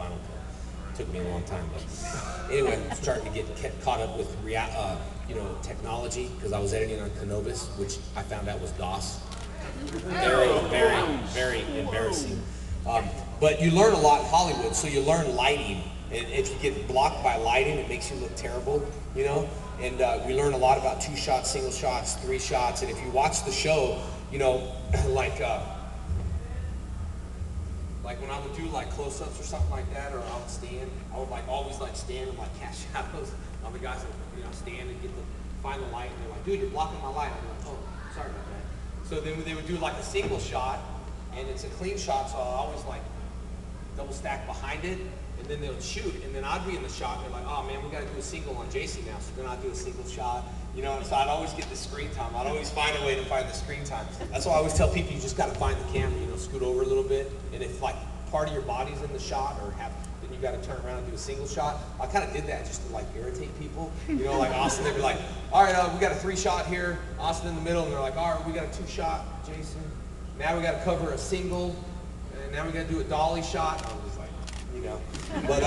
Final Cut. Took me a long time, but anyway, I'm starting to get caught up with technology because I was editing on Canovus, which I found out was DOS. Very, very, very embarrassing. But you learn a lot in Hollywood, so you learn lighting. And if you get blocked by lighting, it makes you look terrible, you know? And we learn a lot about 2 shots, single shots, 3 shots. And if you watch the show, you know, like when I would do like close-ups or something like that, or I would stand, I would like always like stand and like cast shadows on the guys that, you know, stand and find the light. And they're like, dude, you're blocking my light. I'm like, oh, sorry about that. So then they would do like a single shot, and it's a clean shot, so I always like double stack behind it, and then they would shoot, and then I'd be in the shot, and they're like, oh man, we gotta do a single on JC now, so then I'd do a single shot, you know, and so I'd always get the screen time. I'd always find a way to find the screen time. That's why I always tell people, you just gotta find the camera, you know, scoot over a little bit, and if like part of your body's in the shot, then you gotta turn around and do a single shot. I kinda did that just to like irritate people, you know, like Austin, they'd be like, all right, we got a 3 shot here, Austin in the middle, and they're like, all right, we got a 2 shot, Jason. Now we gotta cover a single, and now we gotta do a dolly shot. I was like, you know, but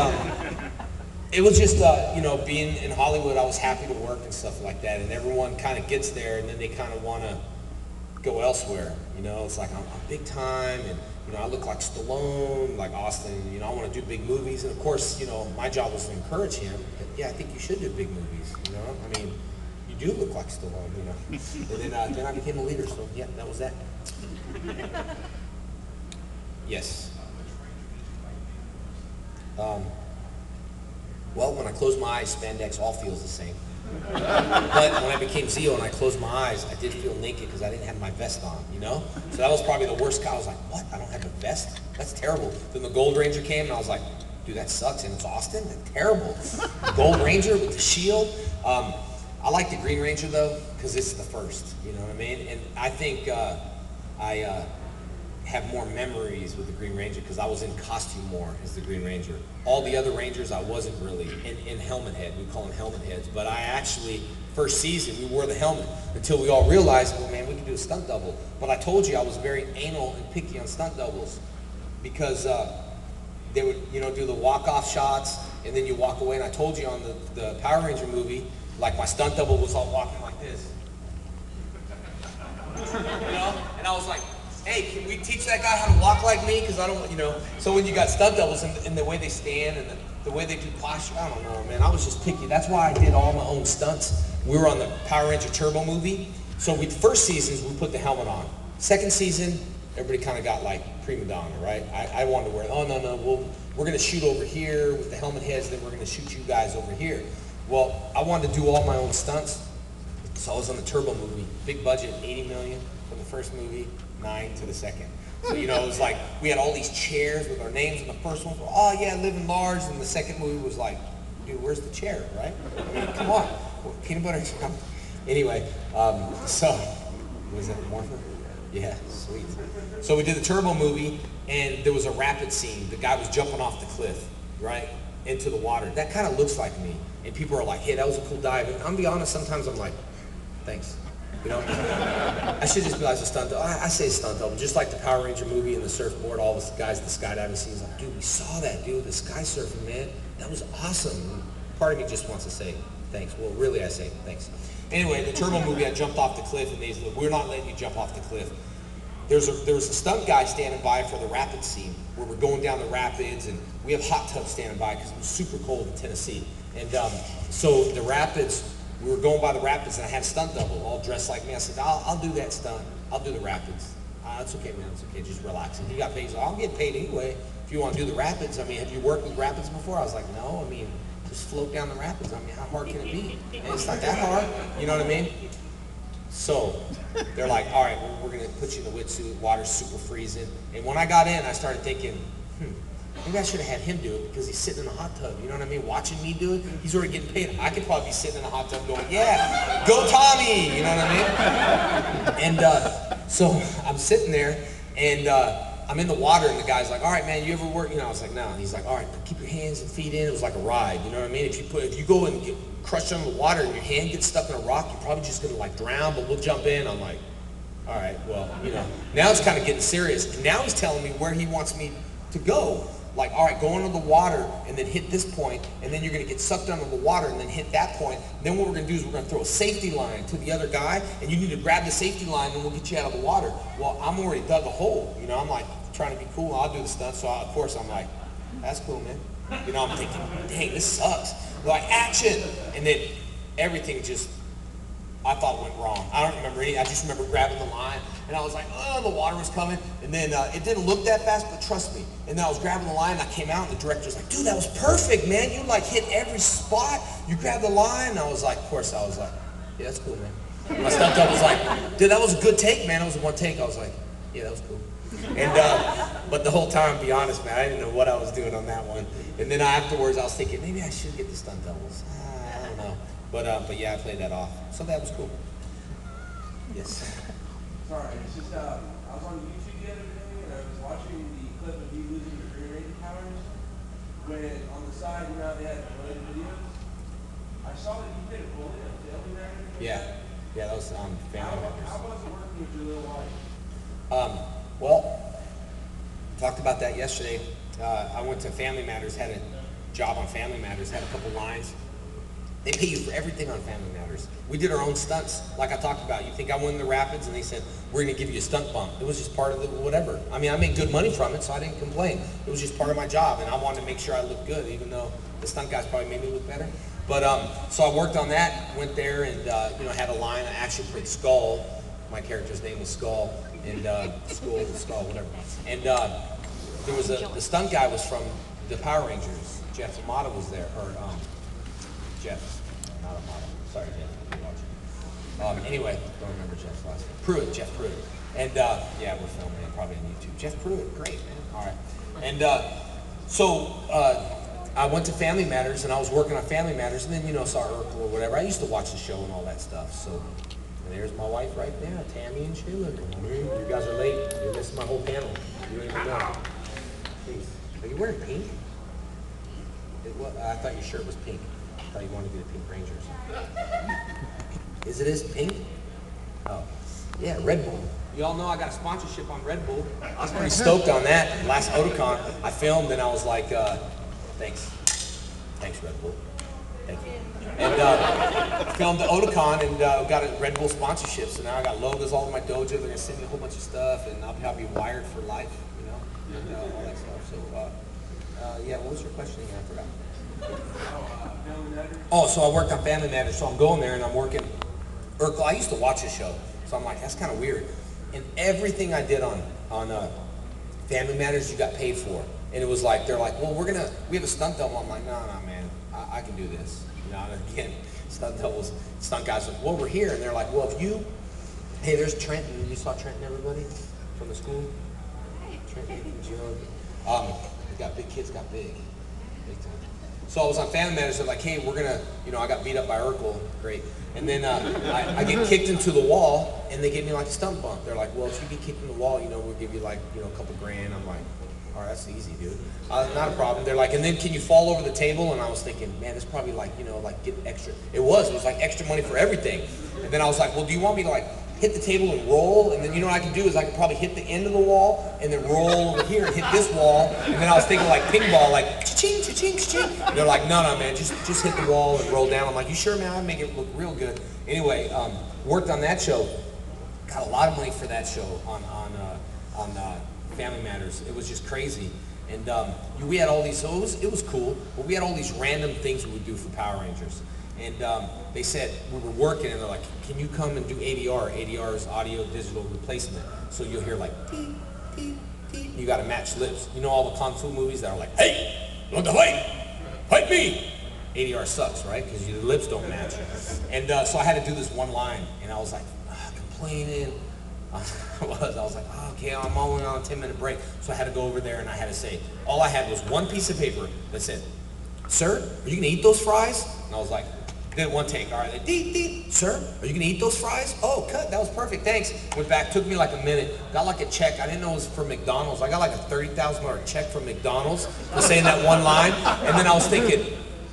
it was just, you know, being in Hollywood, I was happy to work and stuff like that, and everyone kind of gets there, and then they kind of want to go elsewhere, you know. It's like, I'm big time, and, you know, I look like Stallone, like Austin, you know, I want to do big movies, and of course, you know, my job was to encourage him, that, yeah, I think you should do big movies, you know, I mean, you do look like Stallone, you know, and then I became a leader, so yeah, that was that. Yes. Well, when I close my eyes, spandex all feels the same. But when I became Zeo and I closed my eyes, I did feel naked because I didn't have my vest on, you know? So that was probably the worst guy. I was like, what? I don't have a vest? That's terrible. Then the Gold Ranger came and I was like, dude, that sucks. And it's Austin? That's terrible. The Gold Ranger with the shield. I like the Green Ranger though, because it's the first, you know what I mean? And I think I have more memories with the Green Ranger because I was in costume more as the Green Ranger. All the other Rangers I wasn't really in helmet head. We call them helmet heads. But I actually, first season, we wore the helmet until we all realized, well, man, we can do a stunt double. But I told you I was very anal and picky on stunt doubles because they would, you know, do the walk-off shots and then you walk away. And I told you on the Power Ranger movie, like my stunt double was all walking like this. You know? And I was like, hey, can we teach that guy how to walk like me? Because I don't, you know. So when you got stunt doubles and the way they stand and the way they do posture, I don't know, man. I was just picky. That's why I did all my own stunts. We were on the Power Ranger Turbo movie. So first seasons, we put the helmet on. Second season, everybody kind of got like prima donna, right? I wanted to wear, oh, no, we're going to shoot over here with the helmet heads, then we're going to shoot you guys over here. Well, I wanted to do all my own stunts. So I was on the Turbo movie, big budget, $80 million from the first movie. 9 to the second. So, you know, it was like, we had all these chairs with our names in the first one. Oh, yeah, living large. And the second movie was like, dude, where's the chair, right? I mean, come on. Peanut butter. Anyway, so, was that Morphin? Yeah, sweet. So we did the Turbo movie, and there was a rapid scene. The guy was jumping off the cliff, right, into the water. That kind of looks like me. And people are like, hey, that was a cool dive. And I'm going to be honest, sometimes I'm like, thanks. You know, I should just realize a stunt double. I say stunt double, just like the Power Ranger movie and the surfboard, all the guys, the skydiving scenes, like, dude, we saw that, dude, the sky surfing, man. That was awesome. And part of me just wants to say thanks. Well, really, I say thanks. Anyway, the Turbo movie, I jumped off the cliff, and they said, we're not letting you jump off the cliff. There was a stunt guy standing by for the rapid scene, where we're going down the rapids, and we have hot tubs standing by because it was super cold in Tennessee. And so the rapids, we were going by the rapids, and I had a stunt double all dressed like me. I said, I'll do that stunt. I'll do the rapids. It's okay, man. It's okay. Just relax. And he got paid. He's like, I'm getting paid anyway. If you want to do the rapids, I mean, have you worked with rapids before? I was like, no. I mean, just float down the rapids. I mean, how hard can it be? And it's not that hard. You know what I mean? So they're like, all right, we're going to put you in the wetsuit. Water's super freezing. And when I got in, I started thinking, maybe I should have had him do it because he's sitting in a hot tub, you know what I mean? Watching me do it, he's already getting paid. I could probably be sitting in a hot tub going, yeah, go Tommy, you know what I mean? And so I'm sitting there, and I'm in the water, and the guy's like, all right, man, you ever work? You know, I was like, no. And he's like, all right, keep your hands and feet in. It was like a ride, you know what I mean? If you go and get crushed under the water and your hand gets stuck in a rock, you're probably just gonna like drown, but we'll jump in. I'm like, all right, well, you know. Now it's kind of getting serious. And now he's telling me where he wants me to go. like, all right, go into the water and then hit this point, and then you're going to get sucked under the water and then hit that point. Then what we're going to do is we're going to throw a safety line to the other guy, and you need to grab the safety line and we'll get you out of the water. Well, I'm already dug a hole, you know, I'm like trying to be cool, I'll do the stunt, so of course I'm like, that's cool, man. You know, I'm thinking, dang, this sucks. They're like, action! And then everything just, I thought went wrong. I don't remember any, I just remember grabbing the line, and I was like, oh, the water was coming, and then it didn't look that fast, but trust me. And then I was grabbing the line, and I came out, and the director was like, dude, that was perfect, man. You like hit every spot. You grabbed the line, and I was like, of course, I was like, yeah, that's cool, man. My stunt double was like, dude, that was a good take, man. It was a one take. I was like, yeah, that was cool. And but the whole time, to be honest, man, I didn't know what I was doing on that one. And then afterwards, I was thinking, maybe I should get the stunt doubles. I don't know. But yeah, I played that off. So that was cool. Yes. Sorry, it's just I was on YouTube the other day and I was watching the clip of you losing your rear rating powers. When on the side, you know, they had related videos. I saw that you hit a bullet at the Family Matters. Yeah. Yeah, that was Family Matters. How was it working with your little wife? Well, talked about that yesterday. I went to Family Matters, had a job on Family Matters, had a couple lines. They pay you for everything on Family Matters. We did our own stunts, like I talked about. You think I won in the Rapids, and they said, we're gonna give you a stunt bump. It was just part of the whatever. I mean, I made good money from it, so I didn't complain. It was just part of my job, and I wanted to make sure I looked good, even though the stunt guys probably made me look better. But so I worked on that, went there, and you know, had a line. I actually played Skull. My character's name was Skull, and Skull, whatever. And there was the stunt guy was from the Power Rangers. Jeff Amata was there, or Jeff, not Amata. Sorry, Jeff, if you're watching. Anyway, don't remember Jeff's last name. Pruitt, Jeff Pruitt. And yeah, we're filming it probably on YouTube. Jeff Pruitt, great, man. All right. And so I went to Family Matters, and I was working on Family Matters, and then, you know, saw Urkel or whatever. I used to watch the show and all that stuff. So and there's my wife right there, Tammy and Shayla. Come on in. You guys are late. You're missing my whole panel. You don't even know. Please. Are you wearing pink? I thought your shirt was pink. I thought you wanted to be the Pink Rangers. Is it pink? Oh, yeah, Red Bull. You all know I got a sponsorship on Red Bull. I was pretty stoked on that. Last Otakon, I filmed and I was like, thanks. Thanks, Red Bull. Thank you. And filmed the Otakon and got a Red Bull sponsorship. So now I got logos all over my dojo. They're gonna send me a whole bunch of stuff, and I'll be wired for life, you know, and all that stuff. So yeah, what was your question again? I forgot. Oh, so I worked on Family Matters. So I'm going there and I'm working Urkel. I used to watch the show, so I'm like, that's kind of weird. And everything I did on Family Matters, you got paid for. And it was like, they're like, well, we have a stunt double. I'm like, no, man, I can do this. You know, and again, stunt doubles, stunt guys are like, well, we're here. And they're like, well, if you, hey, there's Trenton. You saw Trenton, everybody, from the school? Trenton, Joe. Got big kids, got big time. So I was on Family Matters, they're like, hey, we're gonna, you know, I got beat up by Urkel, great. And then I get kicked into the wall, and they gave me like a stunt bump. They're like, well, if you get kicked in the wall, you know, we'll give you like, you know, a couple grand. I'm like, all right, that's easy, dude. Not a problem. They're like, and then can you fall over the table? And I was thinking, man, this probably like, you know, like get extra. It was like extra money for everything. And then I was like, well, do you want me to like hit the table and roll? And then you know what I can do is I can probably hit the end of the wall and then roll over here and hit this wall. And then I was thinking like ping ball, like cha-ching, cha-ching, cha-ching. And they're like, no, man, just hit the wall and roll down. I'm like, you sure, man? I'll make it look real good. Anyway, worked on that show. Got a lot of money for that show on Family Matters. It was just crazy. And we had all these, so it was cool, but we had all these random things we would do for Power Rangers. And they said, we were working, and they're like, can you come and do ADR? ADR is audio digital replacement. So you'll hear like, beep, beep, beep. You gotta match lips. You know all the Kung Fu movies that are like, hey, you want to fight me. ADR sucks, right? Because your lips don't match. And so I had to do this one line, and I was like, complaining. I was like, oh, okay, I'm only on a 10-minute break. So I had to go over there and I had to say, all I had was one piece of paper that said, sir, are you gonna eat those fries? And I was like, did one take, all right, deet, deet. Sir, are you gonna eat those fries? Oh, cut, that was perfect, thanks. Went back, took me like a minute, got like a check. I didn't know it was for McDonald's. I got like a $30,000 check from McDonald's for saying that one line. And then I was thinking,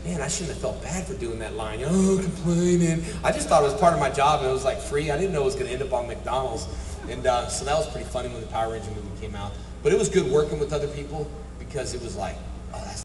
man, I shouldn't have felt bad for doing that line. Oh, complaining. I just thought it was part of my job and it was like free. I didn't know it was gonna end up on McDonald's. And so that was pretty funny when the Power Ranger movie came out. But it was good working with other people because it was like, oh, that's